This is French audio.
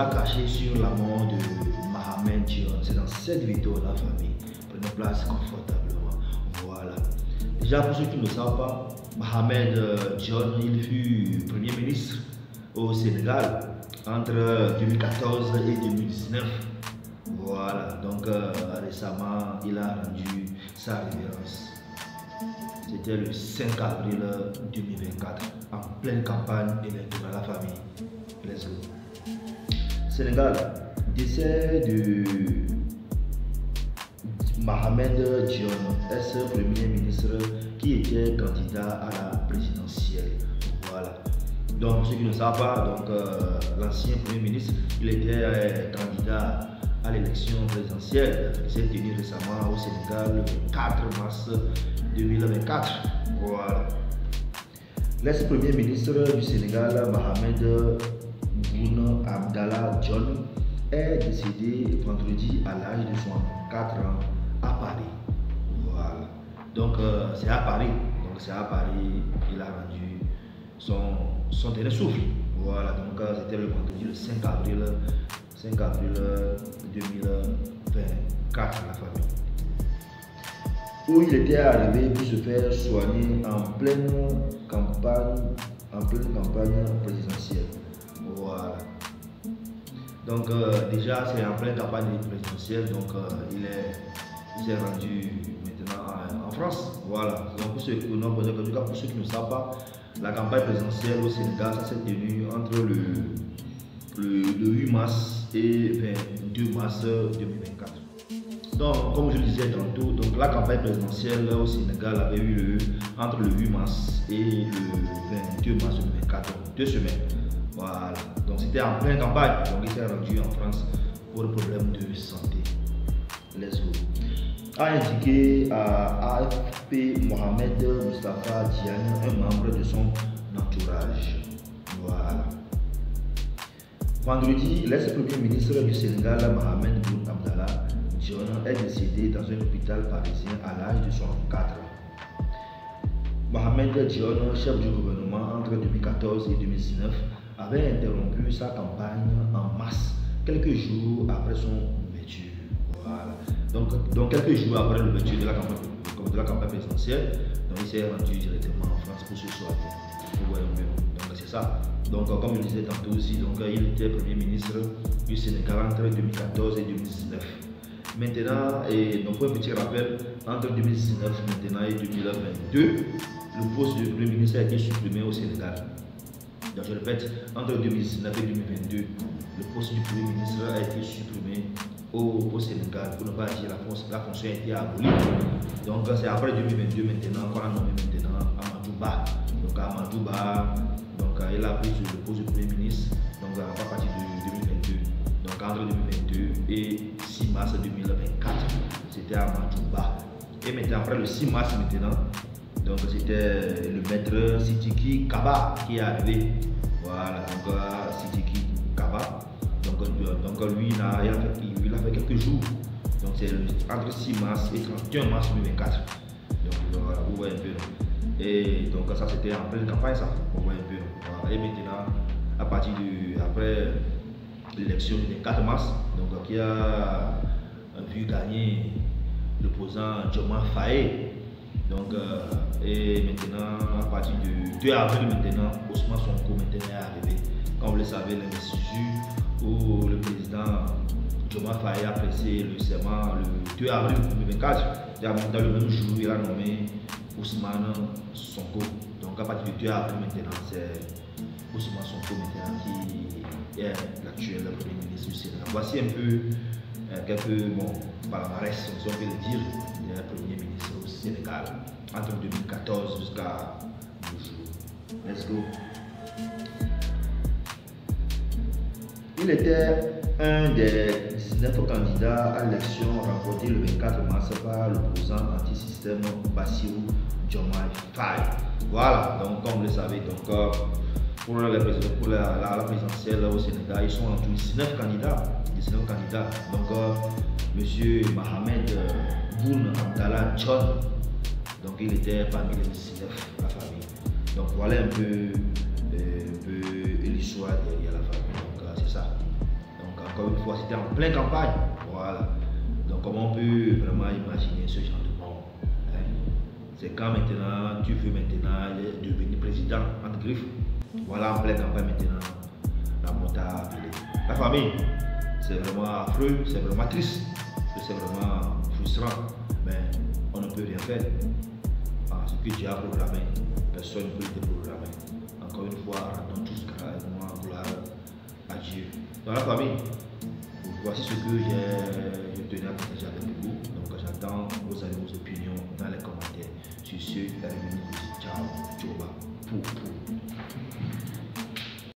a caché sur la mort de Mohamed Dionne. C'est dans cette vidéo, la famille. Prenez place confortablement. Voilà. Déjà, pour ceux qui ne le savent pas, Mohamed Dionne, il fut Premier ministre au Sénégal entre 2014 et 2019. Voilà. Donc, récemment, il a rendu sa révérence. C'était le 5 avril 2024, en pleine campagne électorale. La famille. Let's go. Sénégal, décès de Mohamed Dionne, ex-premier ministre qui était candidat à la présidentielle. Voilà. Donc, ceux qui ne savent pas, donc l'ancien premier ministre, il était candidat à l'élection présidentielle qui s'est tenue récemment au Sénégal le 4 mars 2024. Voilà. L'ex-premier ministre du Sénégal, Mohamed Boun Abdallah Dionne, est décédé vendredi à l'âge de 64 ans à Paris. Voilà. Donc c'est à Paris. Donc c'est à Paris qu'il a rendu son dernier souffle. Voilà. Donc c'était le vendredi le 5 avril 2024, la famille. Où il était arrivé pour se faire soigner en pleine campagne présidentielle. Voilà. Donc déjà c'est en pleine campagne présidentielle, donc il s'est rendu maintenant en France. Voilà. Donc pour ceux qui ne savent pas, la campagne présidentielle au Sénégal, ça s'est tenu entre le 8 mars et 22 mars 2024. Donc, comme je le disais tantôt, donc la campagne présidentielle au Sénégal avait eu lieu entre le 8 mars et le 22 mars 2024, donc 2 semaines. Voilà. Donc, c'était en pleine campagne. Donc, il s'est rendu en France pour le problème de santé. Let's go. A indiqué à AFP Mohamed Mustafa Diagne, un membre de son entourage. Voilà. Vendredi, l'ex-premier ministre du Sénégal, Mohamed Boun Abdallah Dionne, est décédé dans un hôpital parisien à l'âge de 64 ans. Mohamed Dionne, chef du gouvernement entre 2014 et 2019, avait interrompu sa campagne en mars, quelques jours après son ouverture. Voilà. Donc quelques jours après l'ouverture de la campagne présidentielle, donc il s'est rendu directement en France pour se soigner. Donc c'est ça. Donc comme je le disais tantôt aussi, donc il était Premier ministre du Sénégal entre 2014 et 2019. Maintenant, et donc pour un petit rappel, entre 2019 maintenant et 2022, le poste de Premier ministre a été supprimé au Sénégal. Donc je répète, entre 2019 et 2022, le poste du Premier ministre a été supprimé au Sénégal. Pour ne pas dire la fonction a été abolie. Donc c'est après 2022 maintenant qu'on a nommé maintenant Amadou Ba. Donc Amadou Ba, donc il a pris le poste de Premier ministre donc à partir de 2022. Donc entre 2022 et 6 mars 2024, c'était Amadou Ba. Et maintenant après le 6 mars maintenant, donc c'était le maître Sidiki Kaba qui est arrivé. Voilà, donc Sidiki Kaba. Donc lui, il a fait quelques jours. Donc c'est entre 6 mars et 31 mars 2024. Donc voilà, vous voyez un peu. Et donc ça c'était en pleine campagne ça. Vous voyez un peu. Voilà. Et maintenant, à partir après l'élection du 4 mars, donc qui a vu gagner l'opposant Diomaye Faye. Donc et maintenant à partir du 2 avril maintenant, Ousmane Sonko maintenant est arrivé. Comme vous le savez, l'investiture où le président Diomaye Faye a pressé le serment le 2 avril 2024. Dans le même jour, il a nommé Ousmane Sonko. Donc à partir du 2 avril maintenant, c'est Ousmane Sonko maintenant qui est l'actuel Premier ministre du Sénégal. Voici un peu quelques palmarès, si on peut le dire, du Premier ministre au Sénégal entre 2014 jusqu'à nos jours. Let's go. Il était un des 19 candidats à l'élection remportée le 24 mars par l'opposant anti-système Bassirou Diomaye Faye. Voilà, donc comme vous le savez, donc, pour la présidentielle au Sénégal, ils sont en tout 19 candidats. Donc, M. Mohamed Boun Abdallah Dionne, donc il était parmi les 19, la famille. Donc voilà un peu l'histoire derrière la famille. Donc c'est ça. encore une fois, c'était en pleine campagne. Voilà. Donc, comment on peut vraiment imaginer ce genre de mort, hein? C'est quand maintenant, tu veux maintenant devenir président, entre griffes. Voilà, en pleine campagne maintenant, la mort t'a appelé. La famille, c'est vraiment affreux, c'est vraiment triste, c'est vraiment frustrant, mais on ne peut rien faire. Ce que Dieu a programmé, personne ne peut le déprogrammer. Encore une fois, rendons tous gloire à Dieu. Dans la famille, voici ce que je tenais à partager avec vous. Donc j'attends vos avis, vos opinions dans les commentaires. Sur ce, la réunion, ciao, tchoba, pou.